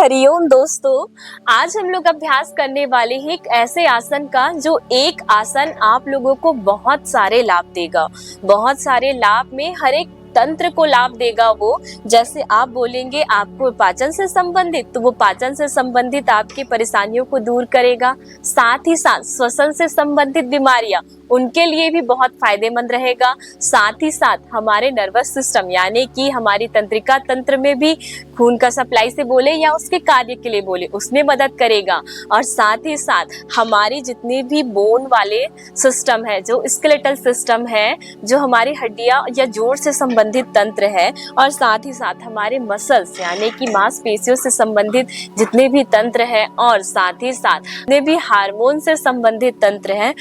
हरिओम दोस्तों, आज हम लोग अभ्यास करने वाले हैं एक ऐसे आसन का जो एक आसन आप लोगों को बहुत सारे लाभ देगा। बहुत सारे लाभ में हर एक तंत्र को लाभ देगा वो। जैसे आप बोलेंगे आपको पाचन से संबंधित, तो वो पाचन से संबंधित आपकी परेशानियों को दूर करेगा। साथ ही साथ श्वसन से संबंधित बीमारियां, उनके लिए भी बहुत फायदेमंद रहेगा। साथ ही साथ हमारे नर्वस सिस्टम यानी कि हमारी तंत्रिका तंत्र में भी खून का सप्लाई से बोले या उसके कार्य के लिए बोले, उसमें मदद करेगा। और साथ ही साथ हमारी जितने भी बोन वाले सिस्टम है, जो स्केलेटल सिस्टम है, जो हमारी हड्डियां या जोड़ से संबंधित तंत्र है, और साथ ही साथ हमारे मसल्स यानी कि मांसपेशियों से संबंधित जितने भी तंत्र है, और साथ ही साथ जितने भी हार्मोन से संबंधित तंत्र हैं,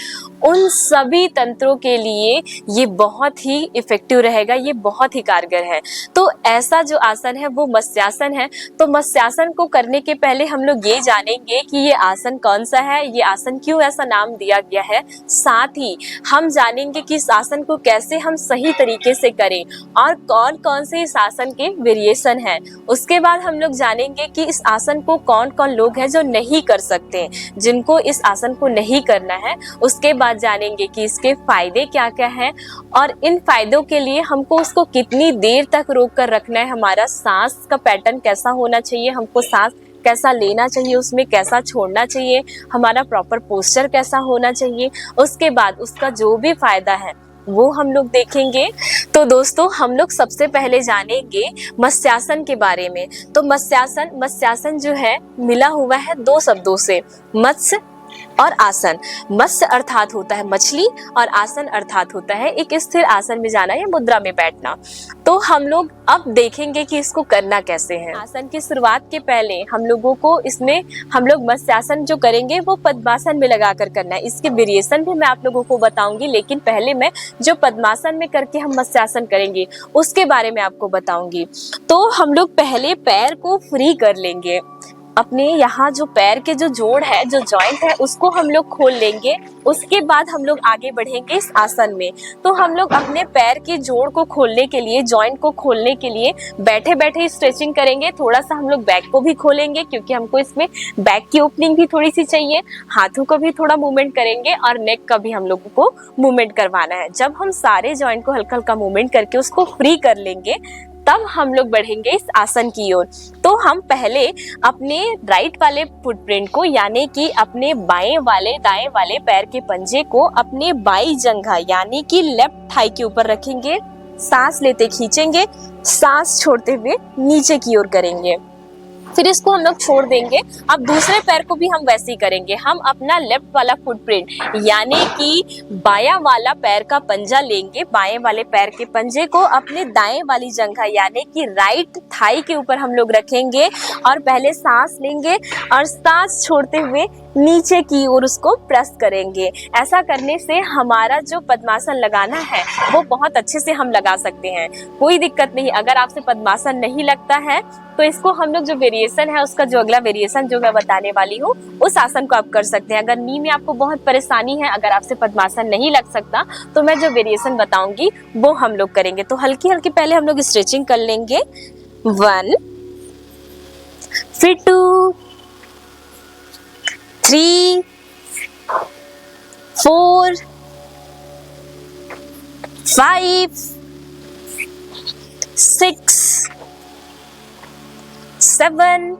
उन सभी तंत्रों के लिए ये बहुत ही इफेक्टिव रहेगा, ये बहुत ही कारगर है। तो ऐसा जो आसन है वो मत्स्यासन है। तो मत्स्यासन को करने के पहले हम लोग ये जानेंगे कि ये आसन कौन सा है, ये आसन क्यों ऐसा नाम दिया गया है। साथ ही हम जानेंगे कि इस आसन को कैसे हम सही तरीके से करें और कौन कौन से इस आसन के वेरिएशन हैं। उसके बाद हम लोग जानेंगे कि इस आसन को कौन कौन लोग हैं जो नहीं कर सकते, जिनको इस आसन को नहीं करना है। उसके बाद जानेंगे कि इसके फायदे क्या क्या हैं, और इन फायदों के लिए हमको उसको कितनी देर तक रोक कर रखना है, हमारा सांस का पैटर्न कैसा होना चाहिए, हमको सांस कैसा लेना चाहिए, उसमें कैसा छोड़ना चाहिए, हमारा प्रॉपर पोस्चर कैसा होना चाहिए। उसके बाद उसका जो भी फायदा है वो हम लोग देखेंगे। तो दोस्तों, हम लोग सबसे पहले जानेंगे मत्स्यासन के बारे में। तो मत्स्यासन जो है मिला हुआ है दो शब्दों से, मत्स्य और आसन। मत्स्य अर्थात होता है मछली, और आसन अर्थात होता है एक स्थिर आसन में जाना या मुद्रा में बैठना। तो हम लोग अब देखेंगे कि इसको करना कैसे है। आसन की शुरुआत के पहले हम लोगों को इसमें हम लोग मत्स्यासन जो करेंगे वो पद्मासन में लगाकर करना है। इसके वेरिएशन भी मैं आप लोगों को बताऊंगी, लेकिन पहले मैं जो पद्मासन में करके हम मत्स्यासन करेंगे उसके बारे में आपको बताऊंगी। तो हम लोग पहले पैर को फ्री कर लेंगे। अपने यहाँ जो पैर के जो जोड़ है, जो जॉइंट है, उसको हम लोग खोल लेंगे। उसके बाद हम लोग आगे बढ़ेंगे इस आसन में। तो हम लोग अपने पैर के जोड़ को खोलने के लिए, जॉइंट को खोलने के लिए बैठे बैठे स्ट्रेचिंग करेंगे। थोड़ा सा हम लोग बैक को भी खोलेंगे, क्योंकि हमको इसमें बैक की ओपनिंग भी थोड़ी सी चाहिए। हाथों को भी थोड़ा मूवमेंट करेंगे, और नेक का भी हम लोगों को मूवमेंट करवाना है। जब हम सारे जॉइंट को हल्का हल्का मूवमेंट करके उसको फ्री कर लेंगे, तब हम लोग बढ़ेंगे इस आसन की ओर। तो हम पहले अपने राइट वाले फुटप्रिंट को यानी कि अपने दाएं वाले पैर के पंजे को अपने बाई जंघा यानी कि लेफ्ट थाई के ऊपर रखेंगे। सांस लेते खींचेंगे, सांस छोड़ते हुए नीचे की ओर करेंगे। फिर इसको हम लोग छोड़ देंगे। अब दूसरे पैर को भी हम वैसे ही करेंगे। हम अपना लेफ्ट वाला फुटप्रिंट यानी कि बायां वाला पैर का पंजा लेंगे, बाएं वाले पैर के पंजे को अपने दाएं वाली जंघा यानी कि राइट थाई के ऊपर हम लोग रखेंगे, और पहले सांस लेंगे और सांस छोड़ते हुए नीचे की ओर उसको प्रेस करेंगे। ऐसा करने से हमारा जो पद्मासन लगाना है वो बहुत अच्छे से हम लगा सकते हैं, कोई दिक्कत नहीं। अगर आपसे पद्मासन नहीं लगता है तो इसको हम लोग जो वेरिएशन है, उसका जो अगला वेरिएशन जो मैं बताने वाली हूँ, उस आसन को आप कर सकते हैं। अगर नी में आपको बहुत परेशानी है, अगर आपसे पद्मासन नहीं लग सकता, तो मैं जो वेरिएशन बताऊंगी वो हम लोग करेंगे। तो हल्की हल्की पहले हम लोग स्ट्रेचिंग कर लेंगे। 1, फिर 2, 3, 4, 5, 6, 7,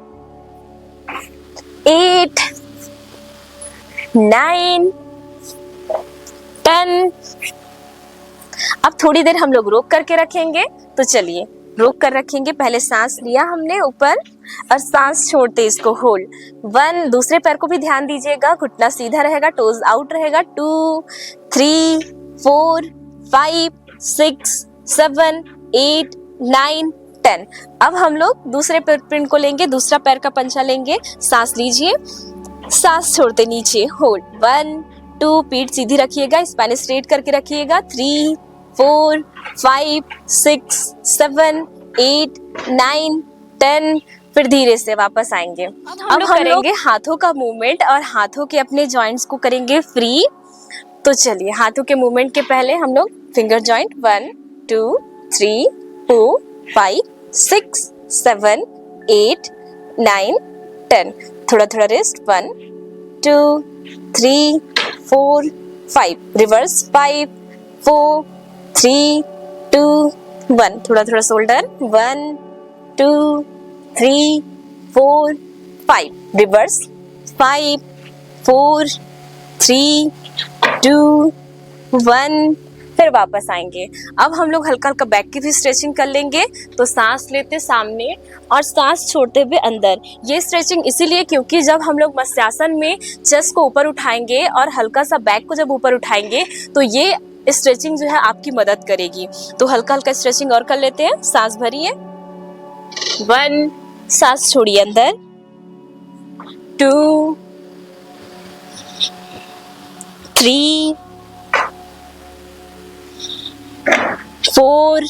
8, 9, 10। अब थोड़ी देर हम लोग रोक करके रखेंगे। तो चलिए रोक कर रखेंगे। पहले सांस लिया हमने ऊपर, और सांस छोड़ते इसको होल्ड। 1, दूसरे पैर को भी ध्यान दीजिएगा, घुटना सीधा रहेगा, टोज आउट रहेगा। 2, 3, 4, 5, 6, 7, 8, 9, 10। अब हम लोग दूसरे फुटप्रिंट को लेंगे, दूसरा पैर का पंजा लेंगे, सांस लीजिए, सांस छोड़ते नीचे होल्ड। 1, 2, पीठ सीधी रखिएगा, स्पाइन स्ट्रेट करके रखिएगा। 3, 4, 5, 6, 7, 8, 9, 10। फिर धीरे से वापस आएंगे। अब हम करेंगे हाथों का मूवमेंट, और हाथों के अपने जॉइंट्स को करेंगे फ्री। तो चलिए, हाथों के मूवमेंट के पहले हम लोग फिंगर जॉइंट 1, 2, 3, 4, 5, 6, 7, 8, 9, 10। थोड़ा थोड़ा रेस्ट, 1 2 3 4 5, रिवर्स 5 4 3 2 1, थोड़ा थोड़ा शोल्डर, 1 2 3 4 5, रिवर्स 5 4 3 2 1, फिर वापस आएंगे। अब हम लोग हल्का हल्का बैक की भी स्ट्रेचिंग कर लेंगे। तो सांस लेते सामने और सांस छोड़ते हुए अंदर। ये स्ट्रेचिंग इसीलिए क्योंकि जब हम लोग मत्स्यासन में चेस्ट को ऊपर उठाएंगे और हल्का सा बैक को जब ऊपर उठाएंगे तो ये स्ट्रेचिंग जो है आपकी मदद करेगी। तो हल्का हल्का स्ट्रेचिंग और कर लेते हैं। सांस भरिए, 1, सांस छोड़िए अंदर, 2 3 4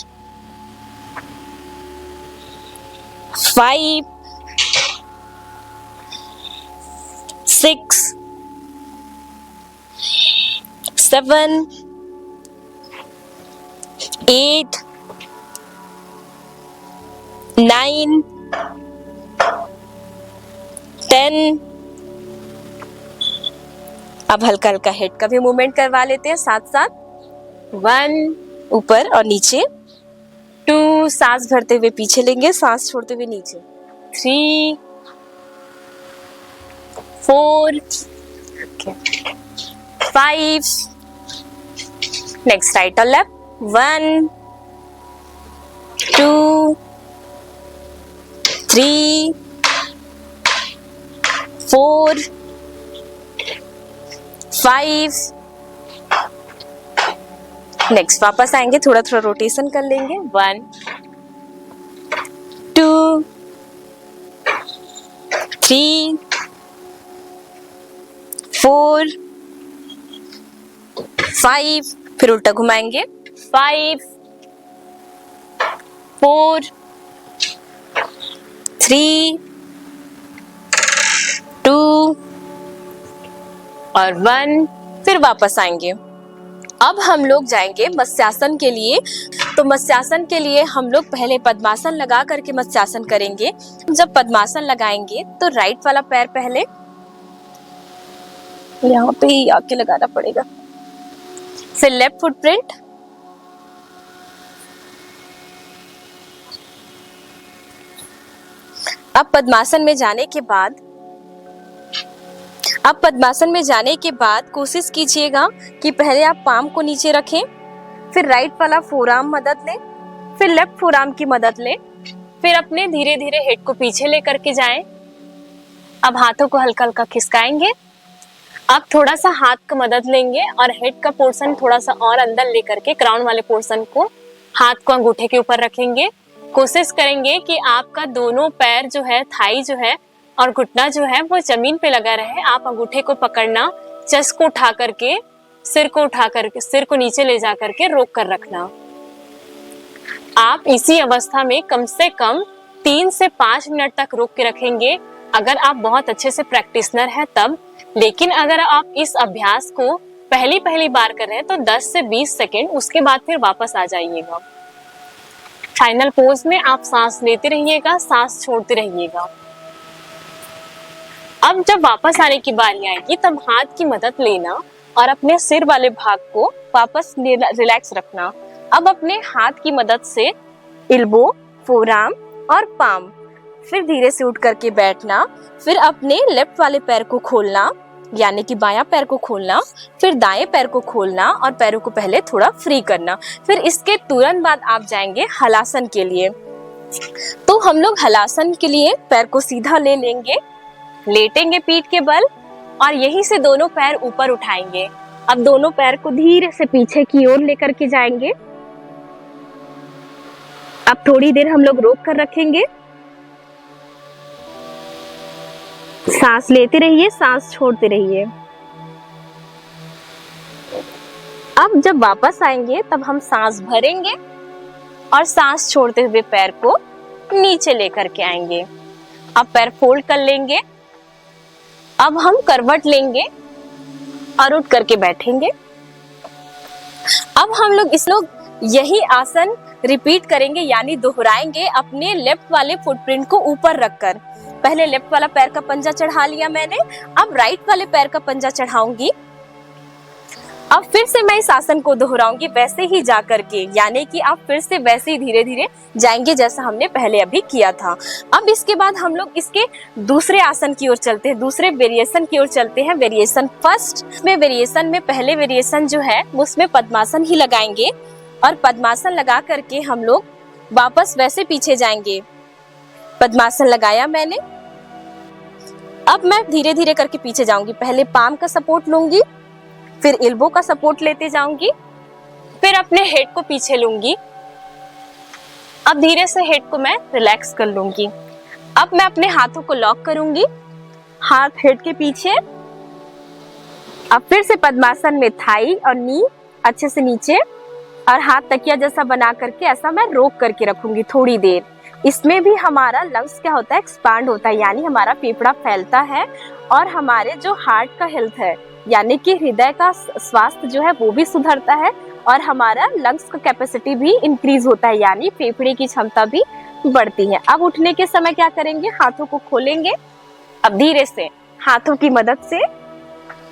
5 6 7 8 9 10। अब हल्का हल्का हेड का भी मूवमेंट करवा लेते हैं साथ साथ। 1, ऊपर और नीचे, 2, सांस भरते हुए पीछे लेंगे, सांस छोड़ते हुए नीचे, 3 4 5, नेक्स्ट राइट और लेफ्ट, 1 2 3 4 5, नेक्स्ट वापस आएंगे, थोड़ा थोड़ा रोटेशन कर लेंगे, 1 2 3 4 5, फिर उल्टा घुमाएंगे, 5 4 3 2 और 1, फिर वापस आएंगे। अब हम लोग जाएंगे मत्स्यासन के लिए। तो मत्स्यासन के लिए हम लोग पहले पद्मासन लगा करके मत्स्यासन करेंगे। जब पद्मासन लगाएंगे तो राइट वाला पैर पहले यहाँ पे ही आके लगाना पड़ेगा, फिर लेफ्ट फुटप्रिंट, अब पद्मासन में जाने के बाद कोशिश कीजिएगा कि पहले आप पाम को नीचे रखें, फिर राइट वाला फोरआर्म मदद लें, फिर लेफ्ट फोरआर्म की मदद लें, फिर अपने धीरे धीरे हेड को पीछे लेकर के जाएं। अब हाथों को हल्का हल्का खिसकाएंगे। अब थोड़ा सा हाथ का मदद लेंगे और हेड का पोर्शन थोड़ा सा और अंदर लेकर के क्राउन वाले पोर्शन को हाथ को अंगूठे के ऊपर रखेंगे। कोशिश करेंगे कि आपका दोनों पैर जो है, थाई जो है और घुटना जो है वो जमीन पे लगा रहे। आप अंगूठे को पकड़ना, चेस्ट को उठा करके, सिर को नीचे ले जा करके रोक कर रखना। आप इसी अवस्था में कम से कम 3 से 5 मिनट तक रोक के रखेंगे अगर आप बहुत अच्छे से प्रैक्टिशनर हैं तब। लेकिन अगर आप इस अभ्यास को पहली बार कर रहे हैं तो 10 से 20 सेकेंड, उसके बाद फिर वापस आ जाइएगा। फाइनल पोज में आप सांस लेते रहिएगा, सांस छोड़ते रहिएगा। अब जब वापस आने की बारी आएगी तब हाथ की मदद लेना और अपने सिर वाले भाग को वापस रिलैक्स रखना। अब अपने हाथ की मदद से एल्बो, फोरआर्म और पाम, फिर धीरे से उठ करके बैठना, फिर अपने लेफ्ट वाले पैर को खोलना, यानी कि बायां पैर को खोलना, फिर दाएं पैर को खोलना और पैरों को पहले थोड़ा फ्री करना। फिर इसके तुरंत बाद आप जाएंगे हलासन के लिए। तो हम लोग हलासन के लिए पैर को सीधा ले लेंगे, लेटेंगे पीठ के बल और यहीं से दोनों पैर ऊपर उठाएंगे। अब दोनों पैर को धीरे से पीछे की ओर लेकर के जाएंगे। अब थोड़ी देर हम लोग रोक कर रखेंगे। सांस लेते रहिए, सांस छोड़ते रहिए। अब जब वापस आएंगे तब हम सांस भरेंगे और सांस छोड़ते हुए पैर को नीचे लेकर के आएंगे। अब पैर फोल्ड कर लेंगे। अब हम करवट लेंगे और उठ करके बैठेंगे। अब हम लोग यही आसन रिपीट करेंगे, यानी दोहराएंगे अपने लेफ्ट वाले फुटप्रिंट को ऊपर रखकर। पहले लेफ्ट वाला पैर का पंजा चढ़ा लिया मैंने, अब राइट वाले पैर का पंजा चढ़ाऊंगी। अब फिर से मैं इस आसन को दोहराऊंगी वैसे ही जा करके, यानी कि आप फिर से वैसे ही धीरे धीरे जाएंगे जैसा हमने पहले अभी किया था। अब इसके बाद हम लोग इसके दूसरे आसन की ओर चलते हैं, दूसरे वेरिएशन की ओर चलते हैं। वेरिएशन फर्स्ट में, वेरिएशन में पहले वेरिएशन जो है उसमें पद्मासन ही लगाएंगे और पद्मासन लगा करके हम लोग वापस वैसे पीछे जाएंगे। पद्मासन लगाया मैंने, अब मैं धीरे धीरे करके पीछे जाऊंगी। पहले पाम का सपोर्ट लूंगी, फिर एल्बो का सपोर्ट लेते जाऊंगी, फिर अपने हेड को पीछे लूंगी। अब धीरे से हेड को मैं रिलैक्स कर लूंगी। अब मैं अपने हाथों को लॉक करूंगी, हाथ हेड के पीछे। अब फिर से पद्मासन में थाई और नी अच्छे से नीचे और हाथ तकिया जैसा बना करके ऐसा मैं रोक करके रखूंगी थोड़ी देर। इसमें भी हमारा लंग्स क्या होता है, एक्सपांड होता है, यानी हमारा फेफड़ा फैलता है और हमारे जो हार्ट का हेल्थ है यानी कि हृदय का स्वास्थ्य जो है वो भी सुधरता है और हमारा लंग्स का कैपेसिटी भी इंक्रीज होता है, यानी फेफड़े की क्षमता भी बढ़ती है। अब उठने के समय क्या करेंगे, हाथों को खोलेंगे। अब धीरे से हाथों की मदद से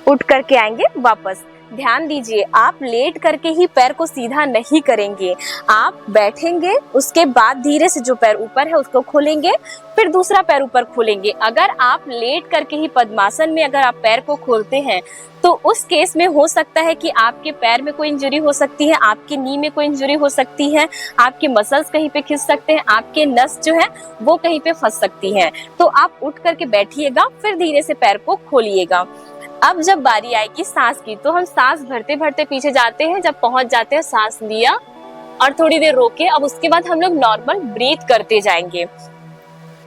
उठ करके आएंगे वापस। ध्यान दीजिए, आप लेट करके ही पैर को सीधा नहीं करेंगे, आप बैठेंगे, उसके बाद धीरे से जो पैर ऊपर है उसको खोलेंगे, फिर दूसरा पैर ऊपर खोलेंगे। अगर आप लेट करके ही पद्मासन में अगर आप पैर को खोलते हैं तो उस केस में हो सकता है कि आपके पैर में कोई इंजरी हो सकती है, आपके नी में कोई इंजरी हो सकती है, आपके मसल्स कहीं पे खिंच सकते हैं, आपके नस जो है वो कहीं पे फंस सकती है। तो आप उठ करके बैठिएगा, फिर धीरे से पैर को खोलिएगा। अब जब बारी आएगी सांस की तो हम सांस भरते भरते पीछे जाते हैं। जब पहुंच जाते हैं सांस लिया और थोड़ी देर रोके, अब उसके बाद हम लोग नॉर्मल ब्रीथ करते जाएंगे।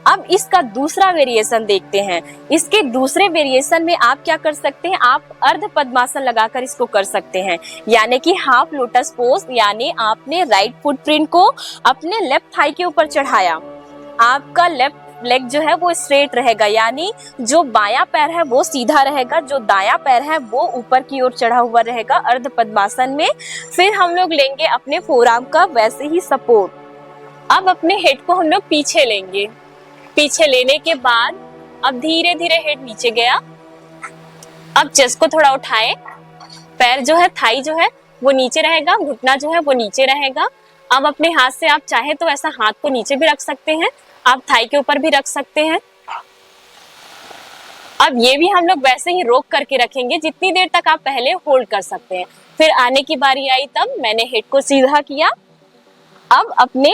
अब इसका दूसरा वेरिएशन देखते हैं। इसके दूसरे वेरिएशन में आप क्या कर सकते हैं, आप अर्ध पद्मासन लगाकर इसको कर सकते हैं, यानी कि हाफ लोटस पोज। यानी आपने राइट फुटप्रिंट को अपने लेफ्ट थाई के ऊपर चढ़ाया, आपका लेफ्ट लेग जो है वो स्ट्रेट रहेगा, यानी जो बायां पैर है वो सीधा रहेगा, जो दायां पैर है वो ऊपर की ओर चढ़ा हुआ रहेगा अर्ध पद्मासन में। फिर हम लोग लेंगे अपने फोरआर्म का वैसे ही सपोर्ट। अब अपने हेड को हम लोग पीछे लेंगे। पीछे लेने के बाद अब धीरे धीरे हेड नीचे गया। अब चेस्ट को थोड़ा उठाए, पैर जो है, थाई जो है वो नीचे रहेगा, घुटना जो है वो नीचे रहेगा। अब अपने हाथ से आप चाहे तो ऐसा हाथ को नीचे भी रख सकते हैं, आप थाई के ऊपर भी रख सकते हैं। अब ये भी हम लोग वैसे ही रोक करके रखेंगे जितनी देर तक आप पहले होल्ड कर सकते हैं। फिर आने की बारी आई तब मैंने हेड को सीधा किया। अब अपने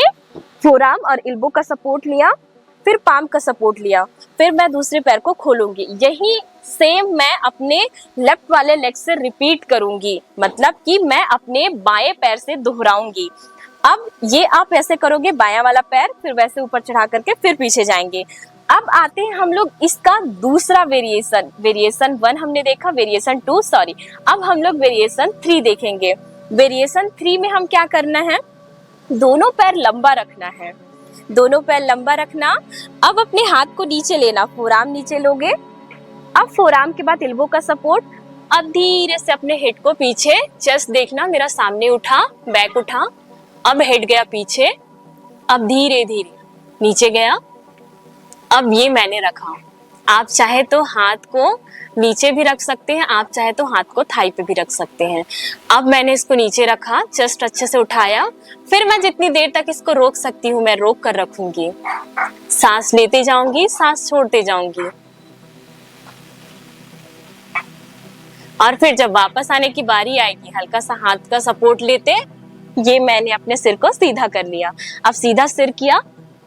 फोरआर्म और एल्बो का सपोर्ट लिया, फिर पाम का सपोर्ट लिया, फिर मैं दूसरे पैर को खोलूंगी। यही सेम मैं अपने लेफ्ट वाले लेग से रिपीट करूंगी, मतलब कि मैं अपने बाएं पैर से दोहराऊंगी। अब ये आप ऐसे करोगे, बायां वाला पैर फिर वैसे ऊपर चढ़ा करके फिर पीछे जाएंगे। अब आते हैं हम लोग इसका दूसरा वेरिएशन। वेरिएशन 1 हमने देखा, वेरिएशन 2 सॉरी, अब हम लोग वेरिएशन 3 देखेंगे। वेरिएशन 3 में हम क्या करना है, दोनों पैर लंबा रखना है, दोनों पैर लंबा रखना। अब अपने हाथ को नीचे लेना, फोरआर्म नीचे लोगे। अब फोरआर्म के बाद एल्बो का सपोर्ट। अब धीरे से अपने हेड को पीछे, चेस्ट देखना मेरा सामने उठा, बैक उठा, अब हेड गया पीछे, अब धीरे धीरे नीचे गया। अब ये मैंने रखा। आप चाहे तो हाथ को नीचे भी रख सकते हैं, आप चाहे तो हाथ को थाई पे भी रख सकते हैं। अब मैंने इसको नीचे रखा, चेस्ट अच्छे से उठाया, फिर मैं जितनी देर तक इसको रोक सकती हूँ मैं रोक कर रखूंगी। सांस लेते जाऊंगी, सांस छोड़ते जाऊंगी, और फिर जब वापस आने की बारी आएगी हल्का सा हाथ का सपोर्ट लेते, ये मैंने अपने सिर को सीधा कर लिया। अब सीधा सिर किया,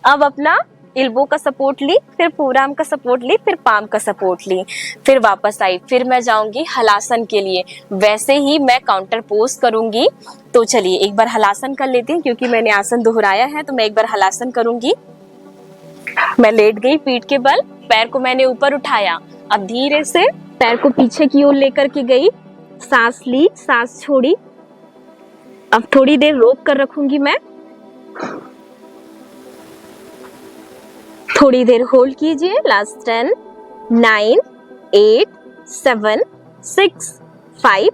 अब अपना एल्बो का सपोर्ट ली, फिर फोरआर्म का सपोर्ट ली, फिर पाम का सपोर्ट ली, फिर वापस आई, फिर मैं जाऊंगी हलासन के लिए। वैसे ही मैं काउंटर पोज करूंगी। तो चलिए एक बार हलासन कर लेते हैं, क्योंकि मैंने आसन दोहराया है तो मैं एक बार हलासन करूंगी। मैं लेट गई पीठ के बल, पैर को मैंने ऊपर उठाया, अब धीरे से पैर को पीछे की ओर लेकर के गई, सांस ली, सांस छोड़ी। अब थोड़ी देर रोक कर रखूंगी मैं, थोड़ी देर होल्ड कीजिए। लास्ट 10 9 8 7 6 5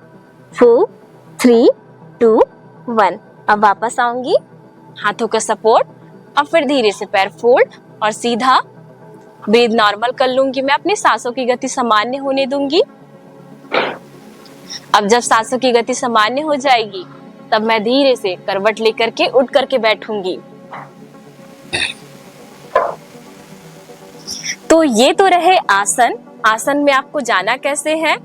4 3 2 1। अब वापस आऊंगी, हाथों का सपोर्ट, अब फिर धीरे से पैर फोल्ड और सीधा ब्रीथ नॉर्मल कर लूंगी मैं, अपनी सांसों की गति सामान्य होने दूंगी। अब जब सांसों की गति सामान्य हो जाएगी तब मैं धीरे से करवट लेकर के उठ करके बैठूंगी। तो ये तो रहे आसन। आसन में आपको जाना कैसे है,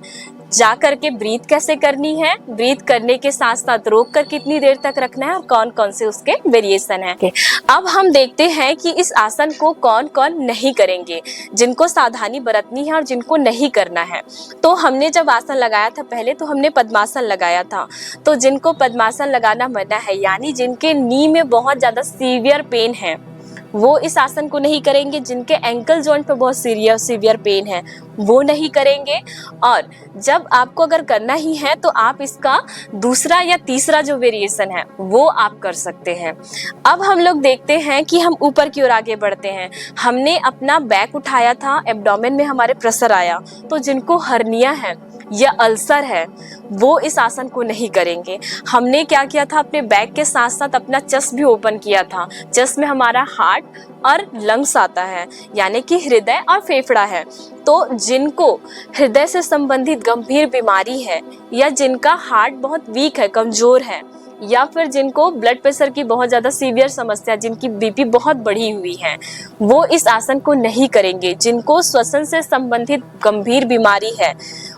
जा करके ब्रीथ कैसे करनी है, ब्रीथ करने के साथ साथ रोक कर कितनी देर तक रखना है और कौन कौन से उसके वेरिएशन है। अब हम देखते हैं कि इस आसन को कौन कौन नहीं करेंगे, जिनको सावधानी बरतनी है और जिनको नहीं करना है। तो हमने जब आसन लगाया था पहले तो हमने पद्मासन लगाया था। तो जिनको पद्मासन लगाना मना है, यानी जिनके नी में बहुत ज्यादा सीवियर पेन है, वो इस आसन को नहीं करेंगे। जिनके एंकल जॉइंट पे बहुत सीवियर पेन है वो नहीं करेंगे। और जब आपको अगर करना ही है तो आप इसका दूसरा या तीसरा जो वेरिएशन है वो आप कर सकते हैं। अब हम लोग देखते हैं कि हम ऊपर की ओर आगे बढ़ते हैं। हमने अपना बैक उठाया था, एब्डोमेन में हमारे प्रेशर आया। तो जिनको हर्निया है या अल्सर है वो इस आसन को नहीं करेंगे। हमने क्या किया था, अपने बैक के साथ साथ अपना चेस्ट भी ओपन किया था। चेस्ट में हमारा हार्ट और लंग्स आता है, यानी कि हृदय और फेफड़ा है। तो जिनको हृदय से संबंधित गंभीर बीमारी है या जिनका हार्ट बहुत वीक है, कमजोर है, या फिर जिनको ब्लड प्रेशर की बहुत ज्यादा सीवियर समस्या, जिनकी बीपी बहुत बढ़ी हुई है, वो इस आसन को नहीं करेंगे। जिनको श्वसन से संबंधित गंभीर बीमारी है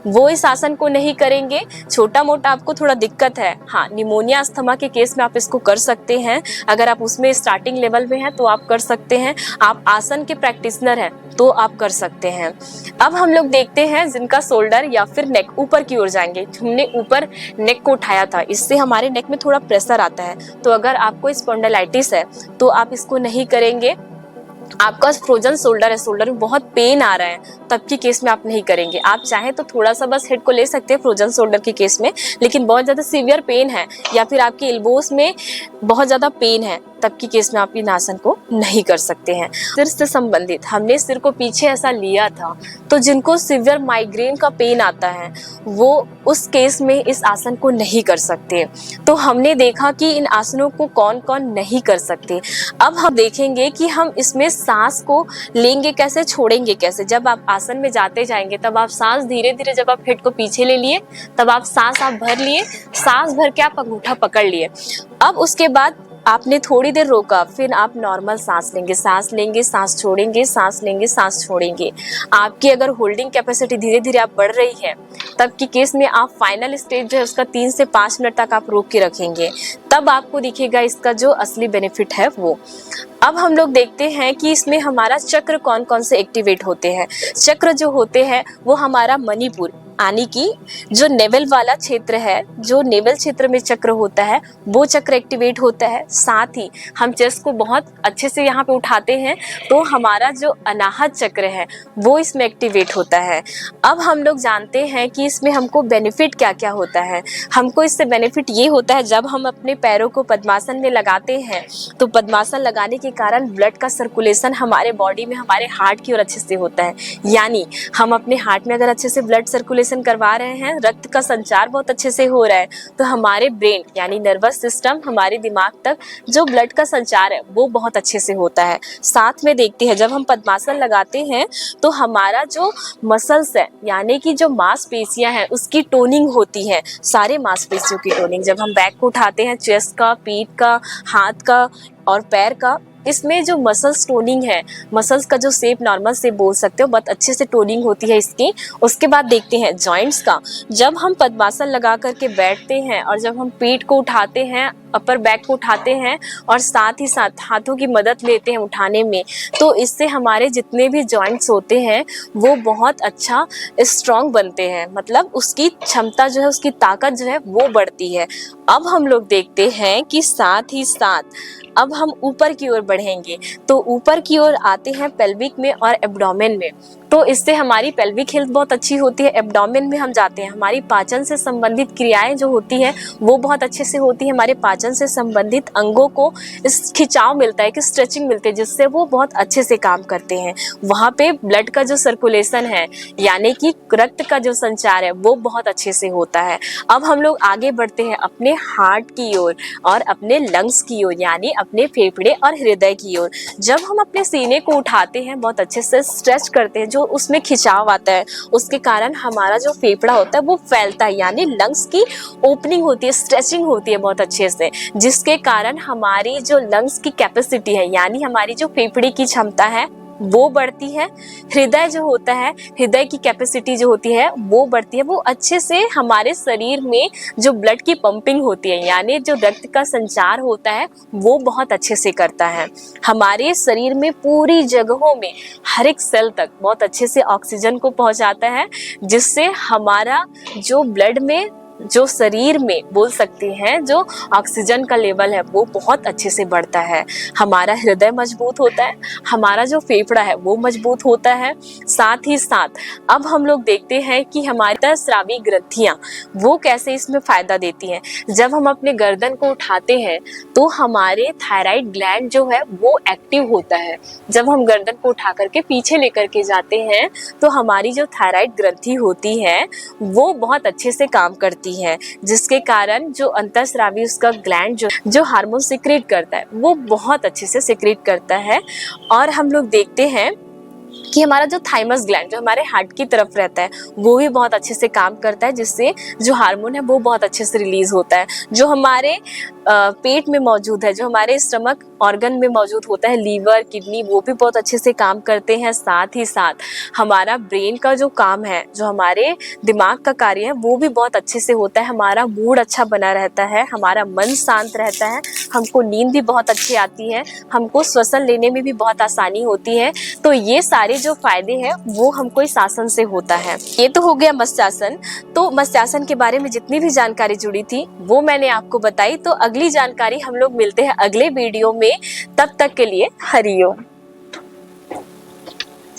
वो इस आसन को नहीं करेंगे। छोटा मोटा आपको थोड़ा दिक्कत है, हाँ, निमोनिया अस्थमा के केस में आप इसको कर सकते हैं। अगर आप उसमें स्टार्टिंग लेवल में हैं तो आप कर सकते हैं। आप आसन के प्रैक्टिशनर हैं तो आप कर सकते हैं। अब हम लोग देखते हैं जिनका शोल्डर या फिर नेक ऊपर की ओर जाएंगे। हमने ऊपर नेक को उठाया था, इससे हमारे नेक में थोड़ा प्रेशर आता है। तो अगर आपको स्पॉन्डिलाइटिस है तो आप इसको नहीं करेंगे। आपका फ्रोजन शोल्डर है, शोल्डर में बहुत पेन आ रहा है, तब की केस में आप नहीं करेंगे। आप चाहे तो थोड़ा सा बस हेड को ले सकते हैं फ्रोजन शोल्डर के केस में, लेकिन बहुत ज्यादा सीवियर पेन है या फिर आपके एल्बोस में बहुत ज्यादा पेन है, तब की केस में आप इन आसन को नहीं कर सकते हैं। सिर से संबंधित हमने सिर को पीछे ऐसा लिया था, तो जिनको सिवियर माइग्रेन का पेन आता है वो उस केस में इस आसन को नहीं कर सकते। तो हमने देखा कि इन आसनों को कौन कौन नहीं कर सकते। अब हम देखेंगे कि हम इसमें सांस को लेंगे कैसे, छोड़ेंगे कैसे। जब आप आसन में जाते जाएंगे तब आप सांस धीरे धीरे, जब आप हेड को पीछे ले लिए तब आप सांस भर लिए, सांस भर के आप अंगूठा पकड़ लिए। अब उसके बाद आपने थोड़ी देर रोका, फिर आप नॉर्मल सांस लेंगे, सांस लेंगे, सांस छोड़ेंगे, सांस लेंगे, सांस छोड़ेंगे। आपकी अगर होल्डिंग कैपेसिटी धीरे धीरे आप बढ़ रही है तब की केस में आप फाइनल स्टेज जो है उसका 3 से 5 मिनट तक आप रोक के रखेंगे, तब आपको दिखेगा इसका जो असली बेनिफिट है वो। अब हम लोग देखते हैं कि इसमें हमारा चक्र कौन कौन से एक्टिवेट होते हैं। चक्र जो होते हैं वो हमारा मणिपुर, यानी कि जो नेवल वाला क्षेत्र है, जो नेवल क्षेत्र में चक्र होता है वो चक्र एक्टिवेट होता है। साथ ही हम चेस्ट को बहुत अच्छे से यहाँ पे उठाते हैं तो हमारा जो अनाहत चक्र है वो इसमें एक्टिवेट होता है। अब हम लोग जानते हैं कि इसमें हमको बेनिफिट क्या क्या होता है। हमको इससे बेनिफिट ये होता है, जब हम अपने पैरों को पद्मासन में लगाते हैं तो पद्मासन लगाने के कारण ब्लड का सर्कुलेशन हमारे बॉडी में, हमारे हार्ट की ओर अच्छे से होता है। यानी हम अपने हार्ट में अगर अच्छे से ब्लड सर्कुलेशन करवा रहे हैं, रक्त का संचार बहुत अच्छे से हो रहा है, तो हमारे ब्रेन यानी नर्वस सिस्टम, हमारे दिमाग तक जो ब्लड का संचार है वो बहुत अच्छे से होता है। साथ में देखते हैं जब हम पद्मासन लगाते हैं तो हमारा जो मसल्स है यानी कि जो मांसपेशियां हैं उसकी टोनिंग होती है। सारे मांसपेशियों की टोनिंग, जब हम बैक को उठाते हैं, चेस्ट का, पीठ का, हाथ का और पैर का, इसमें जो मसल्स टोनिंग है, मसल्स का जो शेप नॉर्मल से बोल सकते हो, बहुत अच्छे से टोनिंग होती है इसकी। उसके बाद देखते हैं जॉइंट्स का। जब हम पद्मासन लगा करके बैठते हैं और जब हम पीठ को उठाते हैं, अपर बैक को उठाते हैं और साथ ही साथ हाथों की मदद लेते हैं उठाने में, तो इससे हमारे जितने भी जॉइंट्स होते हैं वो बहुत अच्छा स्ट्रॉन्ग बनते हैं। मतलब उसकी क्षमता जो है, उसकी ताकत जो है वो बढ़ती है। अब हम लोग देखते हैं कि साथ ही साथ अब हम ऊपर की ओर बढ़ेंगे, तो ऊपर की ओर आते हैं पेल्विक में और एब्डोमेन में। तो इससे हमारी पेल्विक हेल्थ बहुत अच्छी होती है। एब्डोमेन में हम जाते हैं, हमारी पाचन से संबंधित क्रियाएं जो होती है वो बहुत अच्छे से होती है। हमारे पाचन से संबंधित अंगों को इस खिंचाव मिलता है, कि स्ट्रेचिंग मिलती है, जिससे वो बहुत अच्छे से काम करते हैं। वहाँ पे ब्लड का जो सर्कुलेशन है यानी कि रक्त का जो संचार है वो बहुत अच्छे से होता है। अब हम लोग आगे बढ़ते हैं अपने हार्ट की ओर और अपने लंग्स की ओर, यानी अपने फेफड़े और हृदय हृदय की ओर। जब हम अपने सीने को उठाते हैं, बहुत अच्छे से स्ट्रेच करते हैं, जो उसमें खिंचाव आता है, उसके कारण हमारा जो फेफड़ा होता है वो फैलता है, यानी लंग्स की ओपनिंग होती है, स्ट्रेचिंग होती है बहुत अच्छे से, जिसके कारण हमारी जो लंग्स की कैपेसिटी है, यानी हमारी जो फेफड़े की क्षमता है वो बढ़ती है। हृदय जो होता है, हृदय की कैपेसिटी जो होती है वो बढ़ती है। वो अच्छे से हमारे शरीर में जो ब्लड की पंपिंग होती है, यानी जो रक्त का संचार होता है वो बहुत अच्छे से करता है। हमारे शरीर में पूरी जगहों में हर एक सेल तक बहुत अच्छे से ऑक्सीजन को पहुंचाता है, जिससे हमारा जो ब्लड में, जो शरीर में बोल सकते हैं, जो ऑक्सीजन का लेवल है वो बहुत अच्छे से बढ़ता है। हमारा हृदय मजबूत होता है, हमारा जो फेफड़ा है वो मजबूत होता है। साथ ही साथ अब हम लोग देखते हैं कि हमारी अंतःस्रावी ग्रंथियां वो कैसे इसमें फायदा देती हैं। जब हम अपने गर्दन को उठाते हैं तो हमारे थायराइड ग्लैंड जो है वो एक्टिव होता है। जब हम गर्दन को उठा करके पीछे लेकर के जाते हैं तो हमारी जो थायराइड ग्रंथि होती है वो बहुत अच्छे से काम करती है, जिसके कारण जो अंतःस्रावी उसका ग्लैंड जो हार्मोन सिक्रेट करता है वो बहुत अच्छे से सिक्रेट करता है। और हम लोग देखते हैं कि हमारा जो थाइमस ग्लैंड जो हमारे हार्ट की तरफ रहता है वो भी बहुत अच्छे से काम करता है, जिससे जो हार्मोन है वो बहुत अच्छे से रिलीज होता है। जो हमारे पेट में मौजूद है, जो हमारे स्टमक ऑर्गन में मौजूद होता है, लीवर, किडनी, वो भी बहुत अच्छे से काम करते हैं। साथ ही साथ हमारा ब्रेन का जो काम है, जो हमारे दिमाग का कार्य है वो भी बहुत अच्छे से होता है। हमारा मूड अच्छा बना रहता है, हमारा मन शांत रहता है, हमको नींद भी बहुत अच्छी आती है, हमको श्वसन लेने में भी बहुत आसानी होती है। तो ये सारे जो फायदे हैं वो हमको इस आसन से होता है। ये तो हो गया मत्स्यासन। तो मत्स्यासन के बारे में जितनी भी जानकारी जुड़ी थी वो मैंने आपको बताई। तो अगली जानकारी हम लोग मिलते हैं अगले वीडियो में, तब तक के लिए हरिओम।